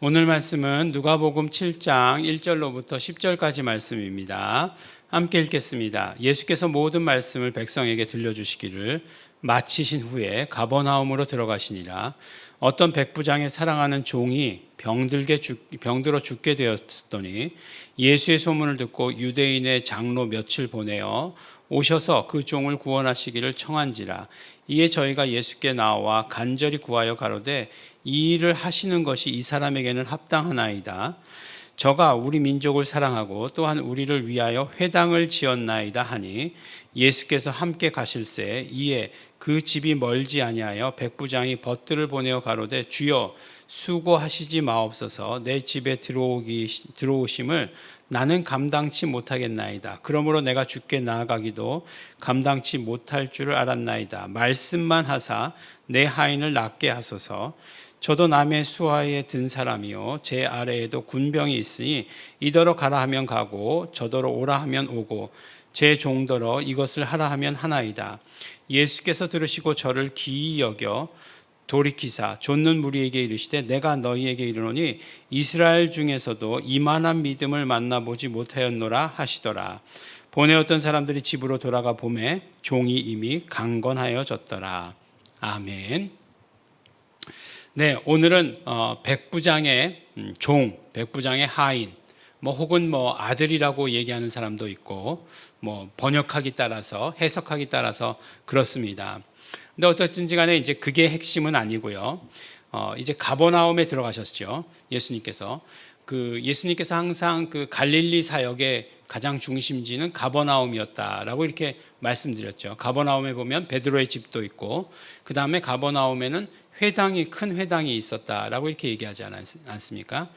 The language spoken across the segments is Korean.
오늘 말씀은 누가복음 7장 1절로부터 10절까지 말씀입니다. 함께 읽겠습니다. 예수께서 모든 말씀을 백성에게 들려주시기를 마치신 후에 가버나움으로 들어가시니라. 어떤 백부장의 사랑하는 종이 병들어 죽게 되었더니 예수의 소문을 듣고 유대인의 장로 몇을 보내어 오셔서 그 종을 구원하시기를 청한지라. 이에 저희가 예수께 나와 간절히 구하여 가로되 이 일을 하시는 것이 이 사람에게는 합당하나이다. 저가 우리 민족을 사랑하고 또한 우리를 위하여 회당을 지었나이다 하니 예수께서 함께 가실새 이에 그 집이 멀지 아니하여 백부장이 벗들을 보내어 가로되 주여 수고하시지 마옵소서. 내 집에 들어오심을 나는 감당치 못하겠나이다. 그러므로 내가 주께 나아가기도 감당치 못할 줄을 알았나이다. 말씀만 하사 내 하인을 낫게 하소서. 저도 남의 수하에 든 사람이요 제 아래에도 군병이 있으니 이더러 가라 하면 가고 저더러 오라 하면 오고 제 종더러 이것을 하라 하면 하나이다. 예수께서 들으시고 저를 기이 여겨 돌이키사 좇는 무리에게 이르시되 내가 너희에게 이르노니 이스라엘 중에서도 이만한 믿음을 만나보지 못하였노라 하시더라. 보내었던 사람들이 집으로 돌아가 보매 종이 이미 강건하여졌더라. 아멘. 네, 오늘은 백부장의 종, 백부장의 하인, 혹은 아들이라고 얘기하는 사람도 있고, 번역하기 따라서 해석하기 따라서 그렇습니다. 근데 어떻든지 간에 이제 그게 핵심은 아니고요. 이제 가버나움에 들어가셨죠. 예수님께서 항상 그 갈릴리 사역의 가장 중심지는 가버나움이었다라고 이렇게 말씀드렸죠. 가버나움에 보면 베드로의 집도 있고, 그 다음에 가버나움에는 큰 회당이 있었다라고 이렇게 얘기하지 않습니까?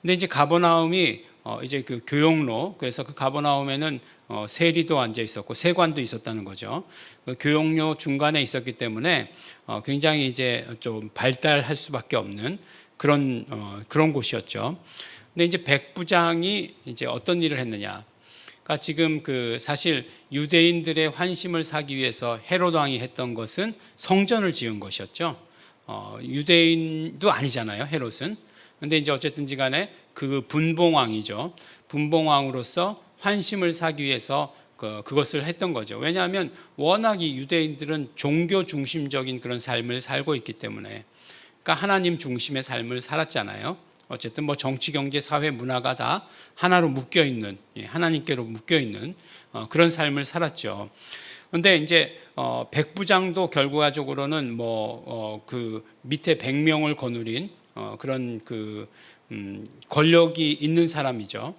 근데 이제 가버나움이 이제 그 교역로, 그래서 그 가버나움에는 세리도 앉아 있었고 세관도 있었다는 거죠. 그 교역로 중간에 있었기 때문에 굉장히 이제 좀 발달할 수밖에 없는 그런 곳이었죠. 근데 이제 백부장이 이제 어떤 일을 했느냐? 그러니까 지금 사실 유대인들의 환심을 사기 위해서 헤롯 왕이 했던 것은 성전을 지은 것이었죠. 유대인도 아니잖아요, 헤롯은. 근데 이제 어쨌든지 간에 그 분봉왕이죠. 분봉왕으로서 환심을 사기 위해서 그것을 했던 거죠. 왜냐하면 워낙 이 유대인들은 종교 중심적인 그런 삶을 살고 있기 때문에, 그러니까 하나님 중심의 삶을 살았잖아요. 어쨌든 정치, 경제, 사회, 문화가 다 하나로 묶여 있는, 하나님께로 묶여 있는 그런 삶을 살았죠. 근데 이제 백부장도 결과적으로는 그 밑에 100명을 거느린 그런 권력이 있는 사람이죠.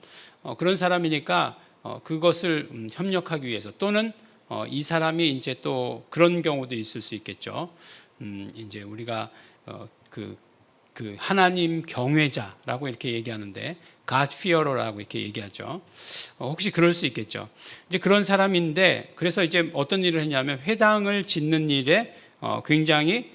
그런 사람이니까 그것을 협력하기 위해서, 또는 이 사람이 이제 또 그런 경우도 있을 수 있겠죠. 이제 우리가 하나님 경외자라고 이렇게 얘기하는데 God fearer라고 이렇게 얘기하죠. 혹시 그럴 수 있겠죠. 이제 그런 사람인데, 그래서 이제 어떤 일을 했냐면 회당을 짓는 일에 굉장히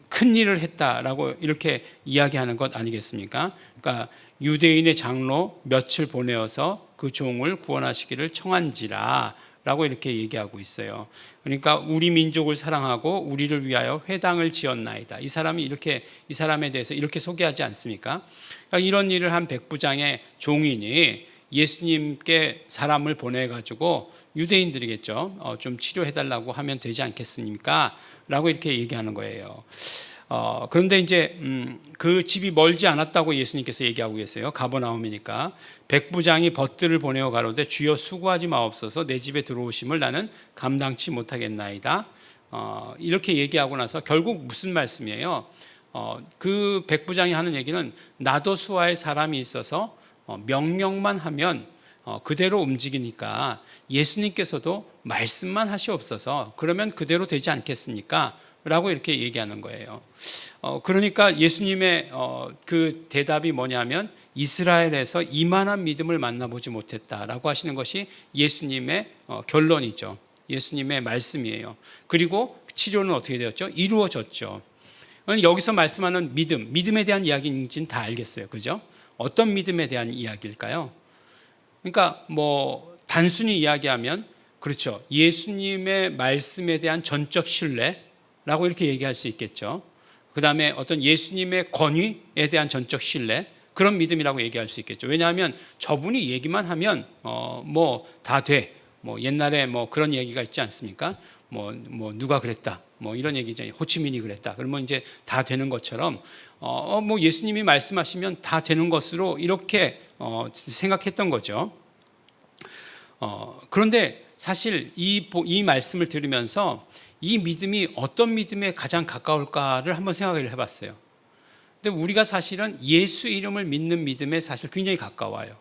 큰 일을 했다라고 이렇게 이야기하는 것 아니겠습니까? 그러니까 유대인의 장로 몇을 보내어서 그 종을 구원하시기를 청한지라 라고 이렇게 얘기하고 있어요. 그러니까 우리 민족을 사랑하고 우리를 위하여 회당을 지었나이다. 이 사람에 대해서 이렇게 소개하지 않습니까? 그러니까 이런 일을 한 백부장의 종인이 예수님께 사람을 보내가지고 유대인들이겠죠. 좀 치료해달라고 하면 되지 않겠습니까? 라고 이렇게 얘기하는 거예요. 그런데 이제 그 집이 멀지 않았다고 예수님께서 얘기하고 계세요. 가버나움이니까. 백부장이 벗들을 보내어 가로되 주여 수고하지 마옵소서. 내 집에 들어오심을 나는 감당치 못하겠나이다. 이렇게 얘기하고 나서 결국 무슨 말씀이에요? 그 백부장이 하는 얘기는 나도 수하에 사람이 있어서 명령만 하면 그대로 움직이니까 예수님께서도 말씀만 하시옵소서. 그러면 그대로 되지 않겠습니까? 라고 이렇게 얘기하는 거예요. 그러니까 예수님의 그 대답이 뭐냐면 이스라엘에서 이만한 믿음을 만나보지 못했다라고 하시는 것이 예수님의 결론이죠. 예수님의 말씀이에요. 그리고 치료는 어떻게 되었죠? 이루어졌죠. 여기서 말씀하는 믿음에 대한 이야기인지는 다 알겠어요. 그죠? 어떤 믿음에 대한 이야기일까요? 그러니까 단순히 이야기하면 그렇죠. 예수님의 말씀에 대한 전적 신뢰라고 이렇게 얘기할 수 있겠죠. 그다음에 어떤 예수님의 권위에 대한 전적 신뢰, 그런 믿음이라고 얘기할 수 있겠죠. 왜냐하면 저분이 얘기만 하면 뭐 다 돼. 뭐 옛날에 뭐 그런 얘기가 있지 않습니까? 뭐 누가 그랬다. 뭐 이런 얘기잖아요. 호치민이 그랬다. 그러면 이제 다 되는 것처럼 뭐 예수님이 말씀하시면 다 되는 것으로 이렇게 생각했던 거죠. 그런데 사실 이 말씀을 들으면서 이 믿음이 어떤 믿음에 가장 가까울까를 한번 생각을 해봤어요. 근데 우리가 사실은 예수 이름을 믿는 믿음에 사실 굉장히 가까워요.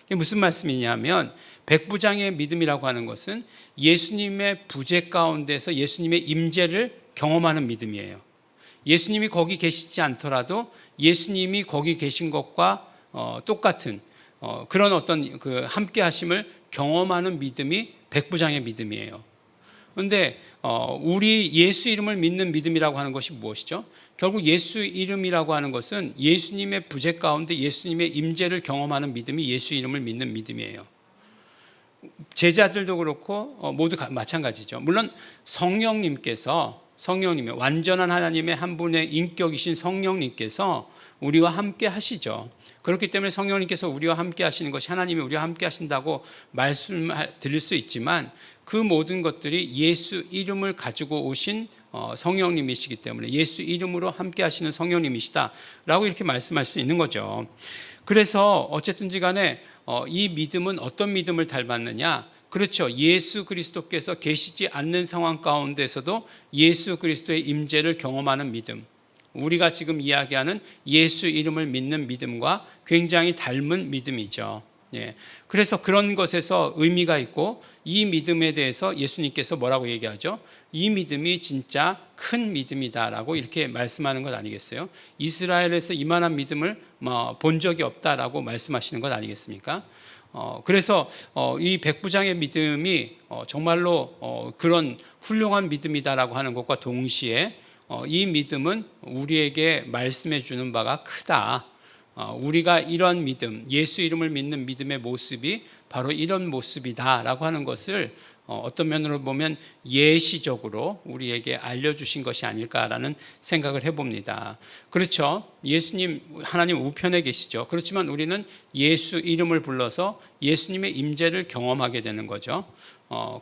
이게 무슨 말씀이냐면 백부장의 믿음이라고 하는 것은 예수님의 부재 가운데서 예수님의 임재를 경험하는 믿음이에요. 예수님이 거기 계시지 않더라도 예수님이 거기 계신 것과 똑같은 그런 어떤 그 함께 하심을 경험하는 믿음이 백부장의 믿음이에요. 그런데 우리 예수 이름을 믿는 믿음이라고 하는 것이 무엇이죠? 결국 예수 이름이라고 하는 것은 예수님의 부재 가운데 예수님의 임재를 경험하는 믿음이 예수 이름을 믿는 믿음이에요. 제자들도 그렇고 모두 마찬가지죠. 물론 성령님의 완전한 하나님의 한 분의 인격이신 성령님께서 우리와 함께 하시죠. 그렇기 때문에 성령님께서 우리와 함께 하시는 것이 하나님이 우리와 함께 하신다고 말씀드릴 수 있지만 그 모든 것들이 예수 이름을 가지고 오신 성령님이시기 때문에 예수 이름으로 함께 하시는 성령님이시다라고 이렇게 말씀할 수 있는 거죠. 그래서 어쨌든지 간에 이 믿음은 어떤 믿음을 닮았느냐? 그렇죠. 예수 그리스도께서 계시지 않는 상황 가운데서도 예수 그리스도의 임재를 경험하는 믿음. 우리가 지금 이야기하는 예수 이름을 믿는 믿음과 굉장히 닮은 믿음이죠. 예. 그래서 그런 것에서 의미가 있고 이 믿음에 대해서 예수님께서 뭐라고 얘기하죠? 이 믿음이 진짜 큰 믿음이다라고 이렇게 말씀하는 것 아니겠어요? 이스라엘에서 이만한 믿음을 본 적이 없다라고 말씀하시는 것 아니겠습니까? 그래서 이 백부장의 믿음이 정말로 그런 훌륭한 믿음이다라고 하는 것과 동시에 이 믿음은 우리에게 말씀해 주는 바가 크다. 우리가 이런 믿음, 예수 이름을 믿는 믿음의 모습이 바로 이런 모습이다라고 하는 것을 어떤 면으로 보면 예시적으로 우리에게 알려주신 것이 아닐까라는 생각을 해봅니다. 그렇죠. 예수님, 하나님 우편에 계시죠. 그렇지만 우리는 예수 이름을 불러서 예수님의 임재를 경험하게 되는 거죠.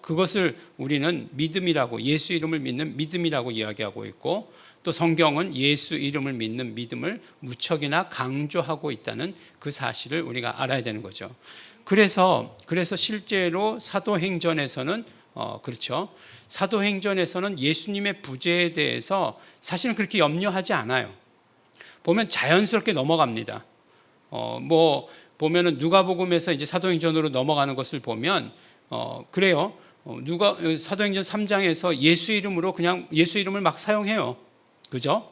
그것을 우리는 믿음이라고, 예수 이름을 믿는 믿음이라고 이야기하고 있고, 또 성경은 예수 이름을 믿는 믿음을 무척이나 강조하고 있다는 그 사실을 우리가 알아야 되는 거죠. 그래서 실제로 사도행전에서는 그렇죠. 사도행전에서는 예수님의 부재에 대해서 사실은 그렇게 염려하지 않아요. 보면 자연스럽게 넘어갑니다. 뭐 보면은 누가복음에서 이제 사도행전으로 넘어가는 것을 보면 그래요. 사도행전 3장에서 예수 이름으로 그냥 예수 이름을 막 사용해요. 그죠?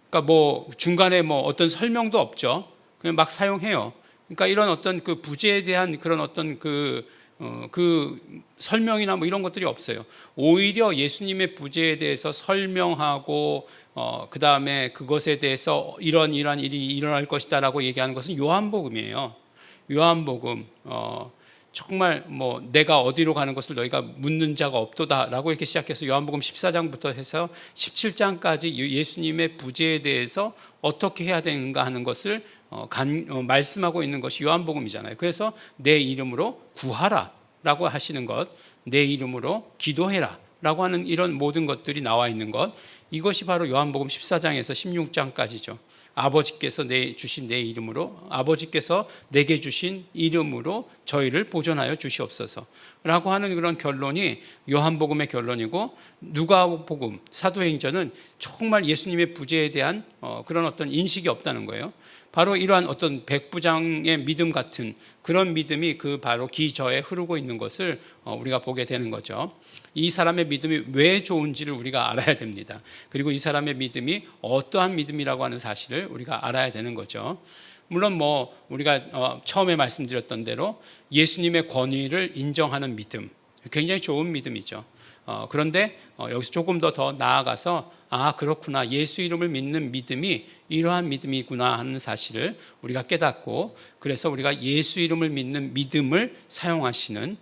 그러니까 뭐 중간에 뭐 어떤 설명도 없죠. 그냥 막 사용해요. 그러니까 이런 어떤 그 부재에 대한 그런 어떤 그 설명이나 뭐 이런 것들이 없어요. 오히려 예수님의 부재에 대해서 설명하고 그 다음에 그것에 대해서 이런 일이 일어날 것이다라고 얘기하는 것은 요한복음이에요. 요한복음 정말 뭐 내가 어디로 가는 것을 너희가 묻는 자가 없도다라고 이렇게 시작해서 요한복음 14장부터 해서 17장까지 예수님의 부재에 대해서 어떻게 해야 되는가 하는 것을 말씀하고 있는 것이 요한복음이잖아요. 그래서 내 이름으로 구하라라고 하시는 것, 내 이름으로 기도해라라고 하는 이런 모든 것들이 나와 있는 것, 이것이 바로 요한복음 14장에서 16장까지죠. 아버지께서 주신 내 이름으로, 아버지께서 내게 주신 이름으로 저희를 보존하여 주시옵소서 라고 하는 그런 결론이 요한복음의 결론이고, 누가복음, 사도행전은 정말 예수님의 부재에 대한 그런 어떤 인식이 없다는 거예요. 바로 이러한 어떤 백부장의 믿음 같은 그런 믿음이 그 바로 기저에 흐르고 있는 것을 우리가 보게 되는 거죠. 이 사람의 믿음이 왜 좋은지를 우리가 알아야 됩니다. 그리고 이 사람의 믿음이 어떠한 믿음이라고 하는 사실을 우리가 알아야 되는 거죠. 물론 뭐 우리가 처음에 말씀드렸던 대로 예수님의 권위를 인정하는 믿음, 굉장히 좋은 믿음이죠. 그런데 여기서 조금 더 나아가서 그렇구나, 예수 이름을 믿는 믿음이 이러한 믿음이구나 하는 사실을 우리가 깨닫고, 그래서 우리가 예수 이름을 믿는 믿음을 사용하시는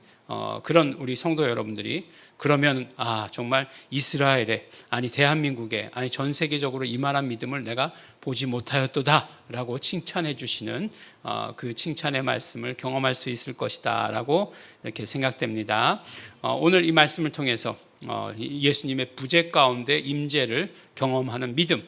그런 우리 성도 여러분들이 그러면 정말 이스라엘에 아니 대한민국에 아니 전 세계적으로 이만한 믿음을 내가 보지 못하였도다라고 칭찬해 주시는 그 칭찬의 말씀을 경험할 수 있을 것이다라고 이렇게 생각됩니다. 오늘 이 말씀을 통해서 예수님의 부재 가운데 임재를 경험하는 믿음,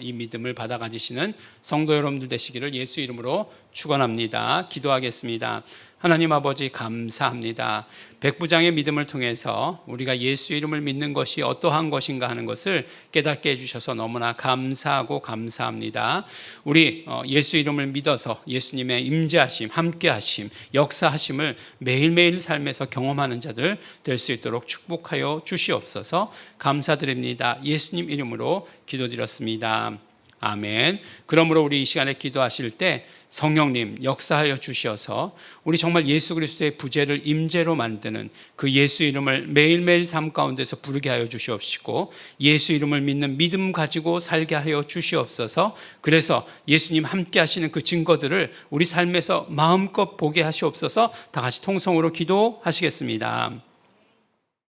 이 믿음을 받아 가지시는 성도 여러분들 되시기를 예수 이름으로 축원합니다. 기도하겠습니다. 하나님 아버지 감사합니다. 백부장의 믿음을 통해서 우리가 예수 이름을 믿는 것이 어떠한 것인가 하는 것을 깨닫게 해주셔서 너무나 감사하고 감사합니다. 우리 예수 이름을 믿어서 예수님의 임재하심, 함께하심, 역사하심을 매일매일 삶에서 경험하는 자들 될 수 있도록 축복하여 주시옵소서. 감사드립니다. 예수님 이름으로 기도드렸습니다. 아멘. 그러므로 우리 이 시간에 기도하실 때 성령님 역사하여 주시어서 우리 정말 예수 그리스도의 부재를 임재로 만드는 그 예수 이름을 매일매일 삶 가운데서 부르게 하여 주시옵시고 예수 이름을 믿는 믿음 가지고 살게 하여 주시옵소서. 그래서 예수님 함께 하시는 그 증거들을 우리 삶에서 마음껏 보게 하시옵소서. 다 같이 통성으로 기도하시겠습니다.